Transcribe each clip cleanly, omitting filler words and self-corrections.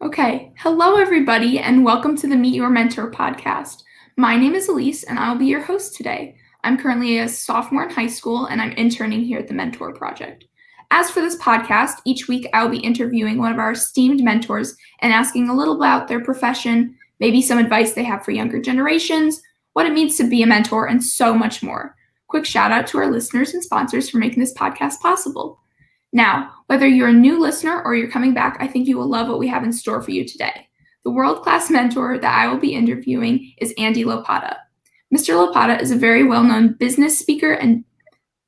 Okay, hello everybody, and welcome to the Meet Your Mentor podcast. My name is Elise, and I'll be your host today. I'm currently a sophomore in high school, and I'm interning here at the Mentor Project. As for this podcast, each week I'll be interviewing one of our esteemed mentors and asking a little about their profession, maybe some advice they have for younger generations, what it means to be a mentor, and so much more. Quick shout out to our listeners and sponsors for making this podcast possible. Now, whether you're a new listener or you're coming back, I think you will love what we have in store for you today. The world-class mentor that I will be interviewing is Andy Lopata. Mr. Lopata is a very well-known business speaker and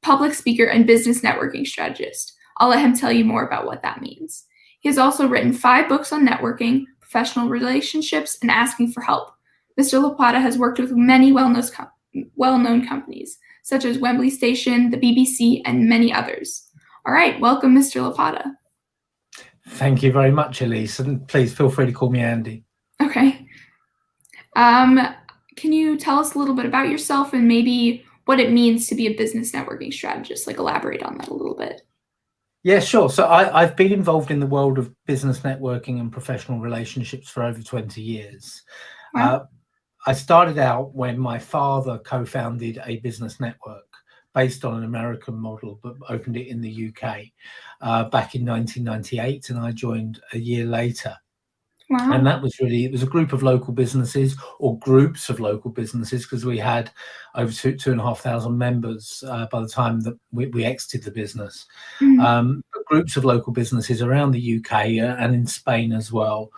public speaker and business networking strategist. I'll let him tell you more about what that means. He has also written 5 books on networking, professional relationships, and asking for help. Mr. Lopata has worked with many well-known companies, such as Wembley Station, the BBC, and many others. All right, welcome, Mr. Lopata. Thank you very much, Elise, and please feel free to call me Andy. Okay. Can you tell us a little bit about yourself and maybe what it means to be a business networking strategist? Like, elaborate on that a little bit. Yeah, sure. So I've been involved in the world of business networking and professional relationships for over 20 years. Wow. I started out when my father co-founded a business network based on an American model, but opened it in the UK back in 1998, and I joined a year later. Wow. And that was really, it was a group of local businesses, or groups of local businesses, because we had over 2,500 members by the time that we exited the business. Groups of local businesses around the UK and in Spain as well,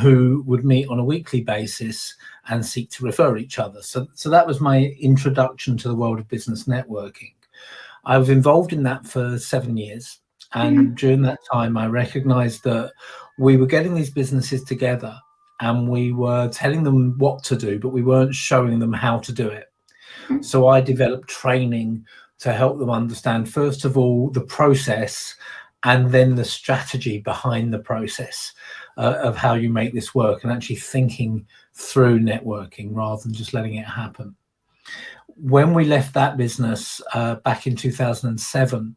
who would meet on a weekly basis and seek to refer each other. So that was my introduction to the world of business networking. I was involved in that for 7 years. And during that time, I recognized that we were getting these businesses together and we were telling them what to do, but we weren't showing them how to do it. So I developed training to help them understand, first of all, the process and then the strategy behind the process of how you make this work, and actually thinking through networking rather than just letting it happen. When we left that business back in 2007,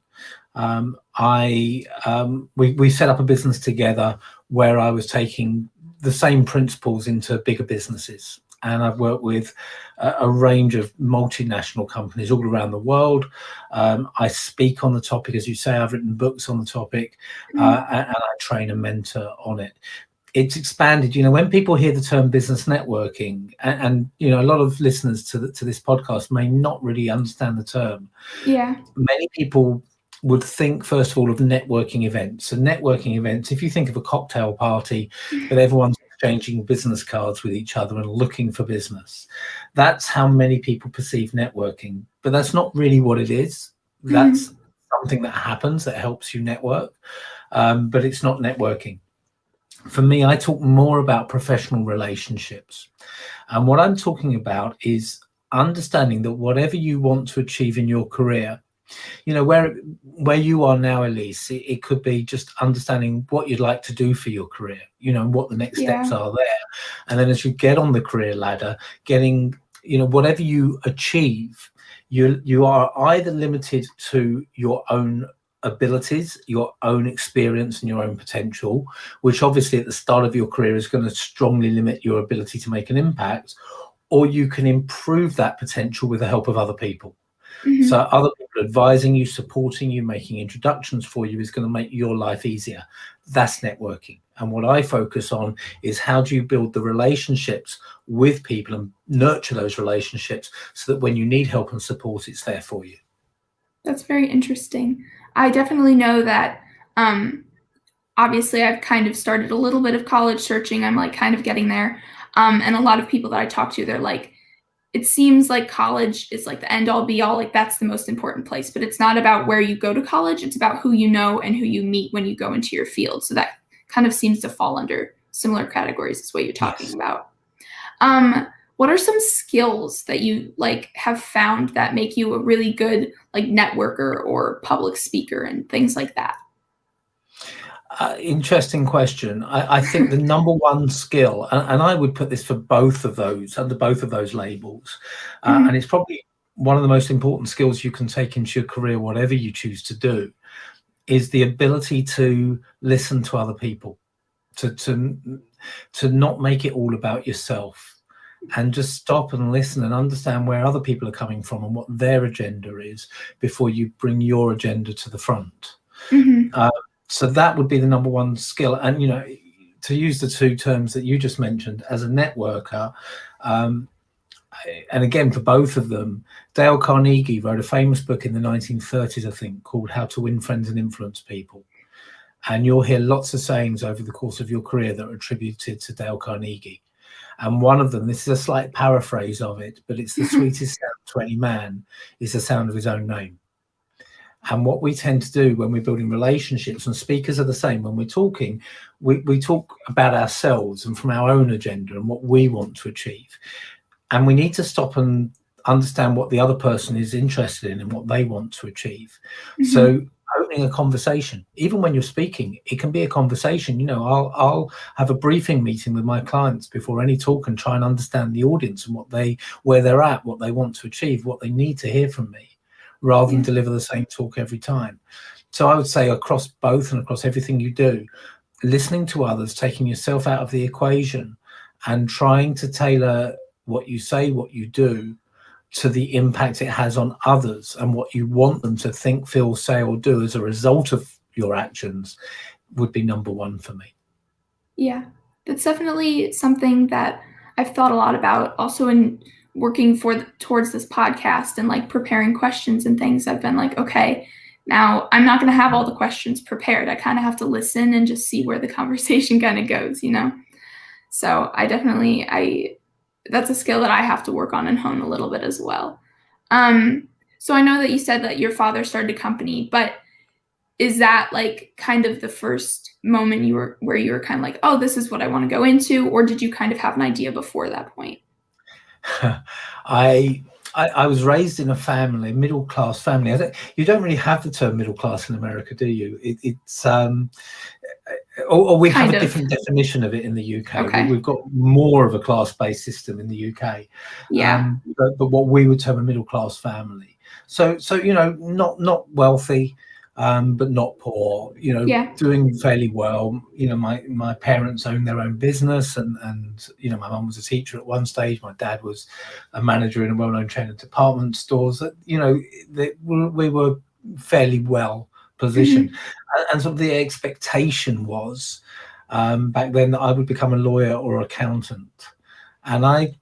we set up a business together where I was taking the same principles into bigger businesses. And I've worked with a range of multinational companies all around the world. I speak on the topic, as you say. I've written books on the topic, and I train and mentor on it. It's expanded. When people hear the term business networking, and a lot of listeners to this podcast may not really understand the term. Yeah. Many people would think, first of all, of networking events. And networking events, if you think of a cocktail party that everyone's exchanging business cards with each other and looking for business, that's how many people perceive networking. But that's not really what it is. That's something that happens that helps you network, but it's not networking. For me, I talk more about professional relationships. And what I'm talking about is understanding that whatever you want to achieve in your career, where you are now, Elise, it could be just understanding what you'd like to do for your career, and what the next steps are there. And then as you get on the career ladder, getting, whatever you achieve, you are either limited to your own abilities, your own experience, and your own potential, which obviously at the start of your career is going to strongly limit your ability to make an impact, or you can improve that potential with the help of other people. So other people advising you, supporting you, making introductions for you is going to make your life easier. That's networking. And what I focus on is how do you build the relationships with people and nurture those relationships so that when you need help and support, it's there for you. That's very interesting. I definitely know that, obviously I've kind of started a little bit of college searching. I'm like kind of getting there. And a lot of people that I talk to, they're like, it seems like college is like the end all be all, like that's the most important place, but it's not about where you go to college. It's about who you know and who you meet when you go into your field. So that kind of seems to fall under similar categories as what you're talking about. What are some skills that you like have found that make you a really good like networker or public speaker and things like that? Interesting question. I think the number one skill, and I would put this for both of those, under both of those labels, and it's probably one of the most important skills you can take into your career, whatever you choose to do, is the ability to listen to other people. to not make it all about yourself, and just stop and listen and understand where other people are coming from and what their agenda is before you bring your agenda to the front. Mhm. Uh, so that would be the number one skill. And, you know, to use the two terms that you just mentioned, as a networker, um, and again, for both of them, Dale Carnegie wrote a famous book in the 1930s, I think, called How to Win Friends and Influence People. And you'll hear lots of sayings over the course of your career that are attributed to Dale Carnegie. And one of them, this is a slight paraphrase of it, but it's the sweetest sound to any man is the sound of his own name. And what we tend to do when we're building relationships, and speakers are the same, when we're talking, we talk about ourselves and from our own agenda and what we want to achieve. And we need to stop and understand what the other person is interested in and what they want to achieve. So opening a conversation, even when you're speaking, it can be a conversation. You know, I'll have a briefing meeting with my clients before any talk and try and understand the audience and where they're at, what they want to achieve, what they need to hear from me, rather than deliver the same talk every time. So I would say across both and across everything you do, listening to others, taking yourself out of the equation and trying to tailor what you say, what you do, to the impact it has on others and what you want them to think, feel, say, or do as a result of your actions would be number one for me. Yeah, that's definitely something that I've thought a lot about also in working towards this podcast and like preparing questions and things. I've been like, okay, now I'm not going to have all the questions prepared. I kind of have to listen and just see where the conversation kind of goes, you know? So I that's a skill that I have to work on and hone a little bit as well. So I know that you said that your father started a company, but is that like kind of the first moment where you were kind of like, oh, this is what I want to go into, or did you kind of have an idea before that point? I was raised in a family, middle class family. You don't really have the term middle class in America, do you? It's or we have Kind a of. different definition of it in the UK. Okay. We've got more of a class-based system in the UK, Yeah. but what we would term a middle-class family. So you know, not wealthy, but not poor. You know, Yeah. doing fairly well. You know, my parents owned their own business, and you know, my mum was a teacher at one stage. My dad was a manager in a well-known chain of department stores. You know, we were fairly well positioned. Hmm. And sort of the expectation was back then that I would become a lawyer or accountant. And I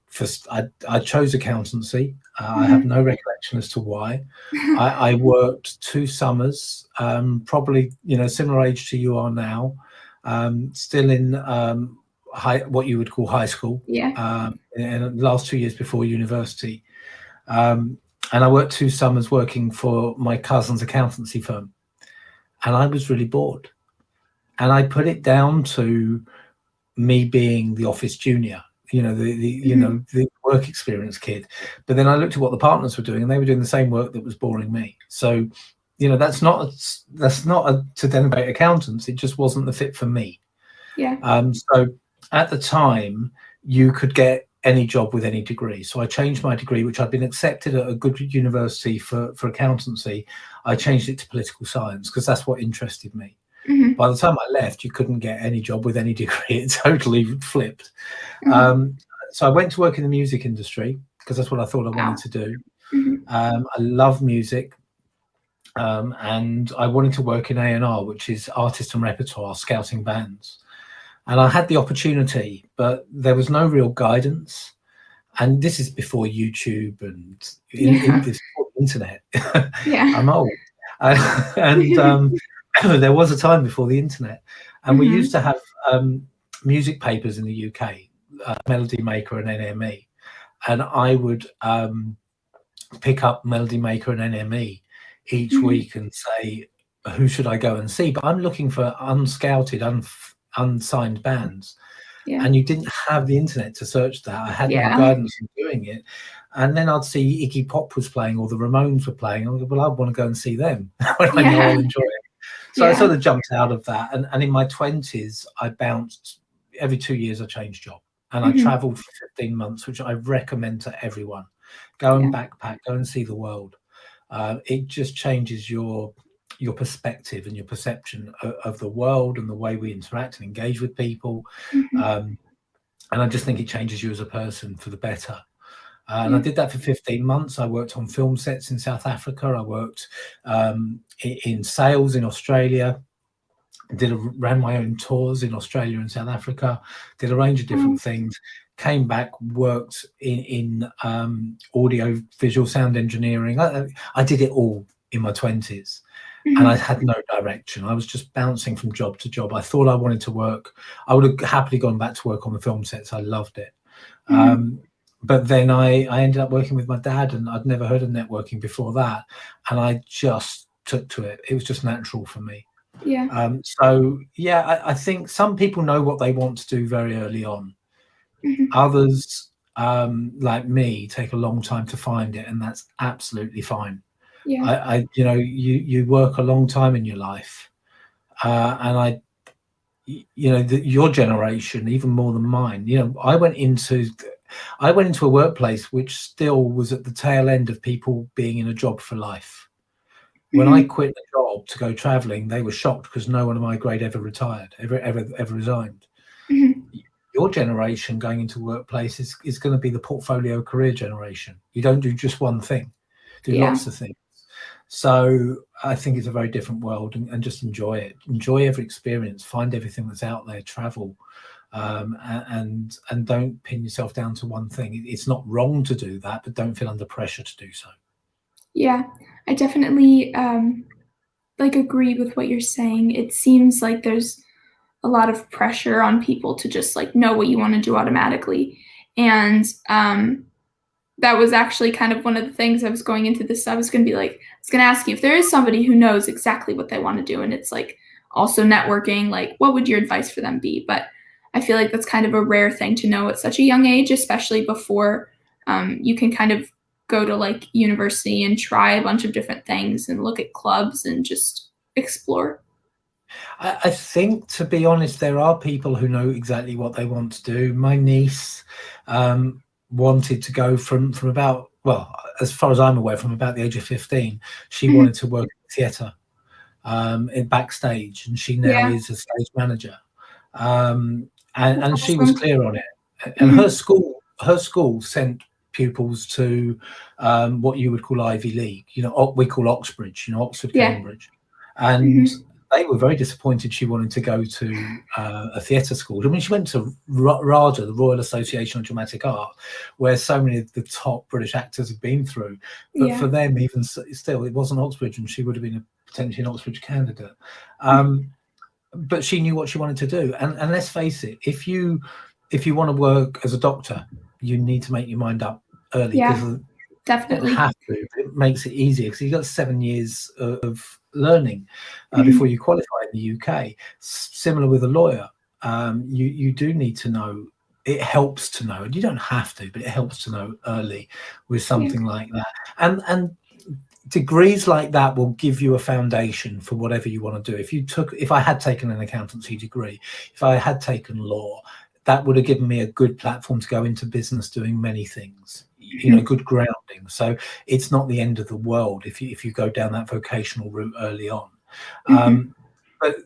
chose accountancy. I have Hmm. no recollection as to why. I worked 2 summers, probably, you know, similar age to you are now, still in what you would call high school, Yeah. in the last 2 years before university. And I worked 2 summers working for my cousin's accountancy firm, and I was really bored. And I put it down to me being the office junior, you know, Hmm. the work experience kid. But then I looked at what the partners were doing, and they were doing the same work that was boring me. So, you know, that's not to denigrate accountants. It just wasn't the fit for me. Yeah. So at the time, you could get any job with any degree. So I changed my degree, which I'd been accepted at a good university for accountancy. I changed it to political science because that's what interested me. Hmm. By the time I left, you couldn't get any job with any degree. It totally flipped. Hmm. So I went to work in the music industry because that's what I thought I wanted Wow. to do. Hmm. I love music, and I wanted to work in A&R, which is artist and repertoire, scouting bands. And I had the opportunity, but there was no real guidance. And this is before YouTube and in Yeah. this internet. Yeah. I'm old. And there was a time before the internet, and we used Hmm. to have music papers in the UK, Melody Maker and NME, and I would pick up Melody Maker and NME each Hmm. week and say, who should I go and see? But I'm looking for unscouted, unsigned bands, Yeah. and you didn't have the internet to search that. I had no Yeah. guidance in doing it. And then I'd see Iggy Pop was playing or the Ramones were playing. I go, well, I want to go and see them when I know I'll Yeah. enjoy it. So I Yeah. sort of jumped out of that. And in my 20s, I bounced every 2 years, I changed job. And I Hmm. traveled for 15 months, which I recommend to everyone. Go and Yeah. backpack, go and see the world. It just changes your your perspective and your perception of the world and the way we interact and engage with people. Mhm. Um, and I just think it changes you as a person for the better. And I Yeah. did that for 15 months. I worked on film sets in South Africa. I worked in sales in Australia. Ran my own tours in Australia and South Africa. Did a range of different Um, things. Came back, worked in audio, visual, sound engineering. I did it all in my 20s, and I mhm. had no direction. I was just bouncing from job to job. I thought I wanted to work. I would have happily gone back to work on the film sets. I loved it. Mhm. But then I ended up working with my dad, and I'd never heard of networking before that, and I just took to it. It was just natural for me. Yeah. So yeah, I think some people know what they want to do very early on. Mhm. Others, like me, take a long time to find it, and that's absolutely fine. Yeah. You work a long time in your life, and your generation even more than mine. I went into a workplace which still was at the tail end of people being in a job for life. When I Mhm. quit the job to go traveling, they were shocked because no one of my grade ever retired, ever resigned. Mhm. Your generation going into workplace is going to be the portfolio career generation. You don't do just one thing, do Yeah. lots of things. So I think it's a very different world, and just enjoy it. Enjoy every experience. Find everything that's out there. Travel, and don't pin yourself down to one thing. It's not wrong to do that, but don't feel under pressure to do so. Yeah. I definitely like agree with what you're saying. It seems like there's a lot of pressure on people to just like know what you want to do automatically. And that was actually kind of one of the things I was going into this. I was going to be like, I was going to ask you if there is somebody who knows exactly what they want to do, and it's like also networking, like, what would your advice for them be? But I feel like that's kind of a rare thing to know at such a young age, especially before you can kind of go to like university and try a bunch of different things and look at clubs and just explore. I think, to be honest, there are people who know exactly what they want to do. My niece wanted to go from about, well, as far as I'm aware, from about the age of 15. She Mhm. wanted to work in theatre, in backstage, and she now Yeah, is a stage manager. Um, and, that's and she was awesome. clear on it. And Mhm. her school sent pupils to what you would call Ivy League. We call Oxbridge. Oxford, Yeah. Cambridge, and Mhm. they were very disappointed she wanted to go to a theatre school. I mean, she went to RADA, the Royal Association of Dramatic Art, where so many of the top British actors have been through. But Yeah. for them, even still, it wasn't Oxbridge, and she would have been potentially an Oxbridge candidate. Mhm. But she knew what she wanted to do, and let's face it, if you want to work as a doctor, you need to make your mind up early, because Yeah, you don't definitely. have to. It makes it easier because you've got 7 years of learning before Mhm. you qualify in the UK. Similar with a lawyer, you do need to know. It helps to know, and you don't have to, but it helps to know early with Yeah. something like that. And degrees like that will give you a foundation for whatever you want to do. If I had taken an accountancy degree, if I had taken law, that would have given me a good platform to go into business doing many things, Mhm. good grounding. So it's not the end of the world if you go down that vocational route early on. Mhm. um, but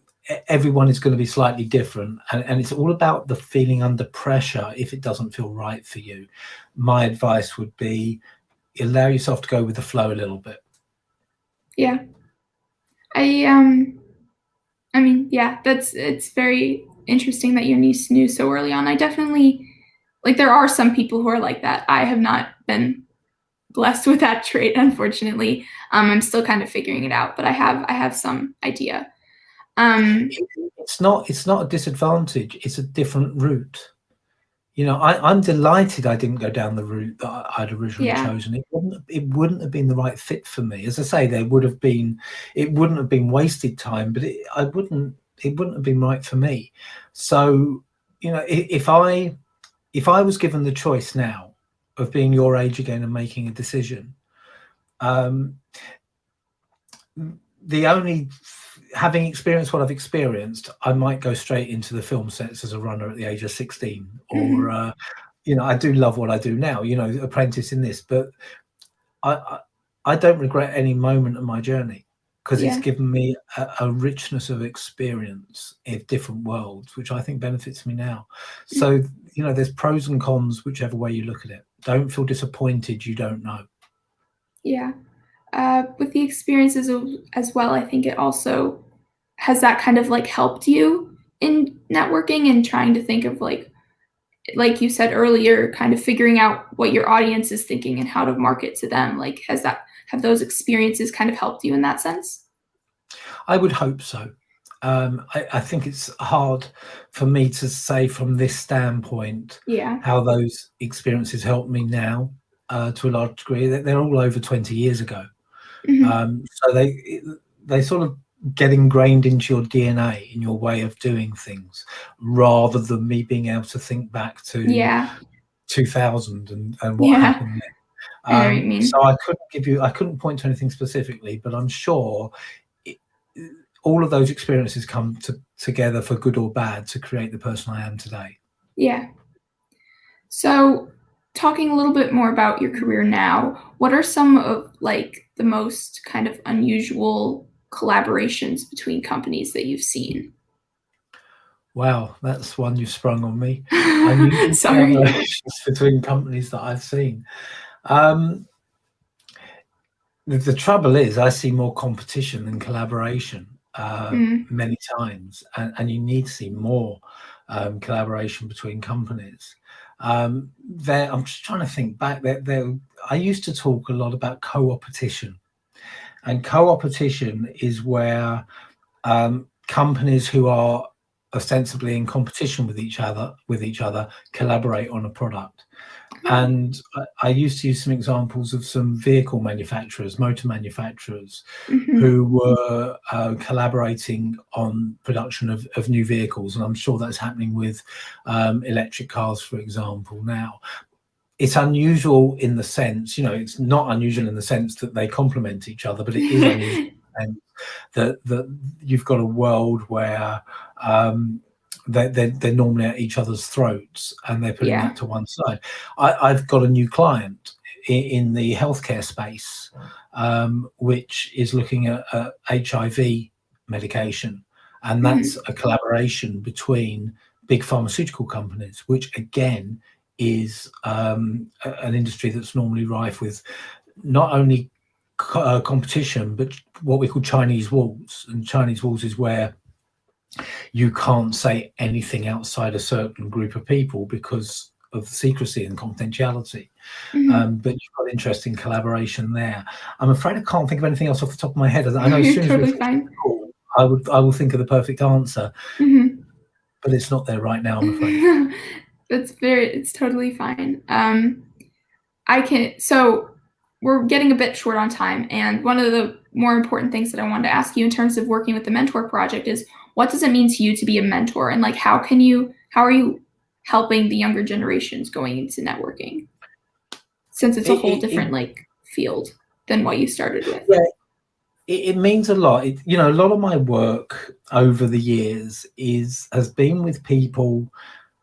everyone is going to be slightly different, and it's all about the feeling under pressure if it doesn't feel right for you. My advice would be, allow yourself to go with the flow a little bit. Yeah. I I mean, yeah, it's very interesting that your niece knew so early on. I definitely like there are some people who are like that. I have not been blessed with that trait, unfortunately. I'm still kind of figuring it out, but I have some idea. Um, It's not a disadvantage, it's a different route. I'm delighted I didn't go down the route that I'd originally yeah. chosen. It wouldn't have been the right fit for me. As I say, it wouldn't have been wasted time, but it wouldn't have been right for me. So, if I was given the choice now of being your age again and making a decision, um, the only having experienced what I've experienced, I might go straight into the film sets as a runner at the age of 16. Or Mhm. I do love what I do now, apprentice in this, but I I, I don't regret any moment of my journey, because it's Yeah. given me a richness of experience in different worlds, which I think benefits me now. Mm. So, there's pros and cons, whichever way you look at it. Don't feel disappointed you don't know. Yeah. With the experiences as well, I think it also has that kind of like helped you in networking and trying to think of like you said earlier, kind of figuring out what your audience is thinking and how to market to them. Like, have those experiences kind of helped you in that sense? I would hope so. I think it's hard for me to say from this standpoint Yeah. how those experiences help me now, to a large degree. They're all over 20 years ago. Hmm. So they sort of get ingrained into your DNA, in your way of doing things, rather than me being able to think back to Yeah. 2000 and what Yeah. happened I know what you then. So mean. I couldn't point to anything specifically, but I'm sure it, all of those experiences come together for good or bad to create the person I am today. Yeah. So, talking a little bit more about your career now, what are some of like the most kind of unusual collaborations between companies that you've seen? Wow, that's one you sprung on me. Unusual Sorry. collaborations between companies that I've seen. Um, the trouble is, I see more competition than collaboration, Mm, many times, and you need to see more collaboration between companies. I'm just trying to think back. I used to talk a lot about co-opetition, and co-opetition is where companies who are ostensibly in competition with each other collaborate on a product. oh, And I used to use some examples of some vehicle manufacturers, motor manufacturers, mhm, who were collaborating on production of new vehicles. And I'm sure that's happening with electric cars, for example, now. It's unusual in the sense, it's not unusual in the sense that they complement each other, but it is unusual in the sense that you've got a world where they're normally at each other's throats, and they're putting yeah. that to one side. I've got a new client in the healthcare space, which is looking at HIV medication, and that's Mhm, a collaboration between big pharmaceutical companies, which again is an industry that's normally rife with not only competition, but what we call Chinese walls. And Chinese walls is where you can't say anything outside a certain group of people because of secrecy and confidentiality. mhm. But you've got interesting collaboration there. I'm afraid I can't think of anything else off the top of my head. I No, know as you're soon as we totally finish fine. the call, I will think of the perfect answer, Mhm. but it's not there right now, I'm afraid. It's totally fine. I can so we're getting a bit short on time, and one of the more important things that I wanted to ask you in terms of working with the mentor project is what does it mean to you to be a mentor, and like how are you helping the younger generations going into networking since it's a whole It different like field than what you started with? Yeah, it means a lot. A lot of my work over the years is has been with people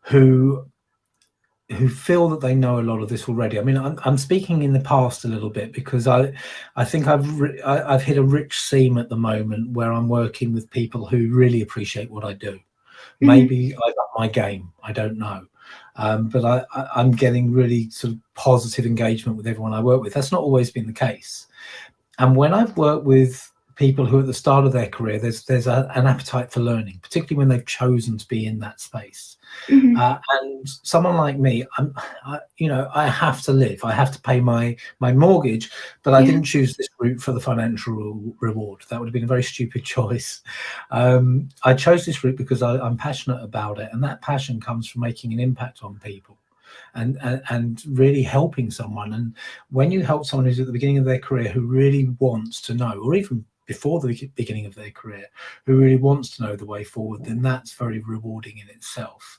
who feel that they know a lot of this already. I mean, I'm speaking in the past a little bit because I think I've hit a rich seam at the moment where I'm working with people who really appreciate what I do. Mhm. Maybe I've upped my game. I don't know. But I'm getting really sort of positive engagement with everyone I work with. That's not always been the case. And when I've worked with people who at the start of their career, an appetite for learning, particularly when they've chosen to be in that space. Mhm. And someone like me, I have to live. I have to pay my mortgage, but I Yeah. didn't choose this route for the financial reward. That would have been a very stupid choice. I chose this route because I'm passionate about it, and that passion comes from making an impact on people. And really helping someone. And when you help someone who's at the beginning of their career who really wants to know, or even before the beginning of their career, who really wants to know the way forward, then that's very rewarding in itself.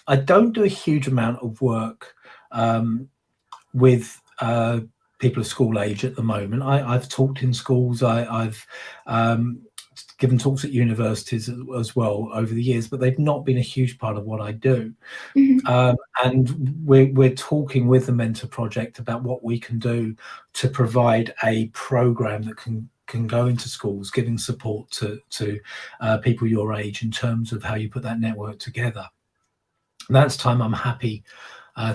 I don't do a huge amount of work with people of school age at the moment. I've talked in schools. I've given talks at universities as well over the years, but they've not been a huge part of what I do. Mhm. Um, and we're talking with the Mentor Project about what we can do to provide a program that can can go into schools, giving support to people your age in terms of how you put that network together. And that's time I'm happy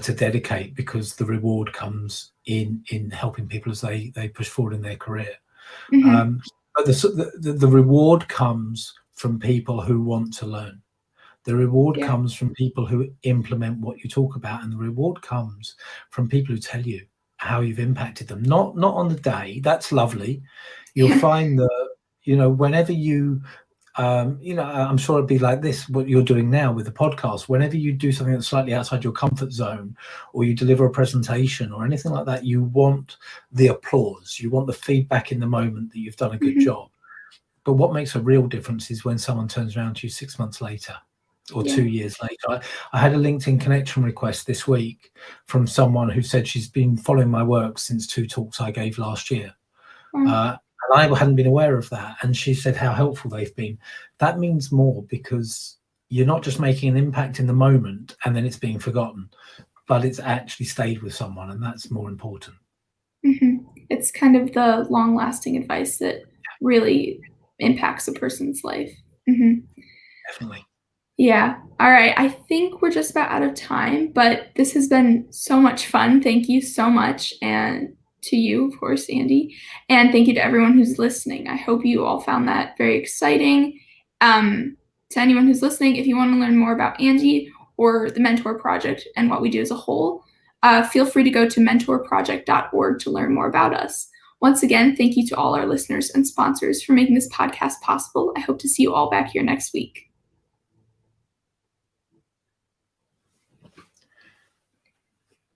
to dedicate, because the reward comes in helping people as they push forward in their career. Mm-hmm. But the reward comes from people who want to learn. The reward Yeah. comes from people who implement what you talk about, and the reward comes from people who tell you how you've impacted them. Not on the day. That's lovely. You'll Yeah. find that, whenever you, I'm sure it'd be like this, what you're doing now with the podcast. Whenever you do something that's slightly outside your comfort zone, or you deliver a presentation or anything like that, you want the applause. You want the feedback in the moment that you've done a good Mm-hmm. job. But what makes a real difference is when someone turns around to you 6 months later or Yeah. 2 years later. I had a LinkedIn connection request this week from someone who said she's been following my work since 2 talks I gave last year. Wow. And I hadn't been aware of that. And she said how helpful they've been. That means more, because you're not just making an impact in the moment and then it's being forgotten, but it's actually stayed with someone, and that's more important. Mm-hmm. It's kind of the long-lasting advice that really impacts a person's life. Mm-hmm. Definitely. Yeah. All right. I think we're just about out of time, but this has been so much fun. Thank you so much. And to you, of course, Andy. And thank you to everyone who's listening. I hope you all found that very exciting. To anyone who's listening, if you want to learn more about Andy or the Mentor Project and what we do as a whole, feel free to go to mentorproject.org to learn more about us. Once again, thank you to all our listeners and sponsors for making this podcast possible. I hope to see you all back here next week.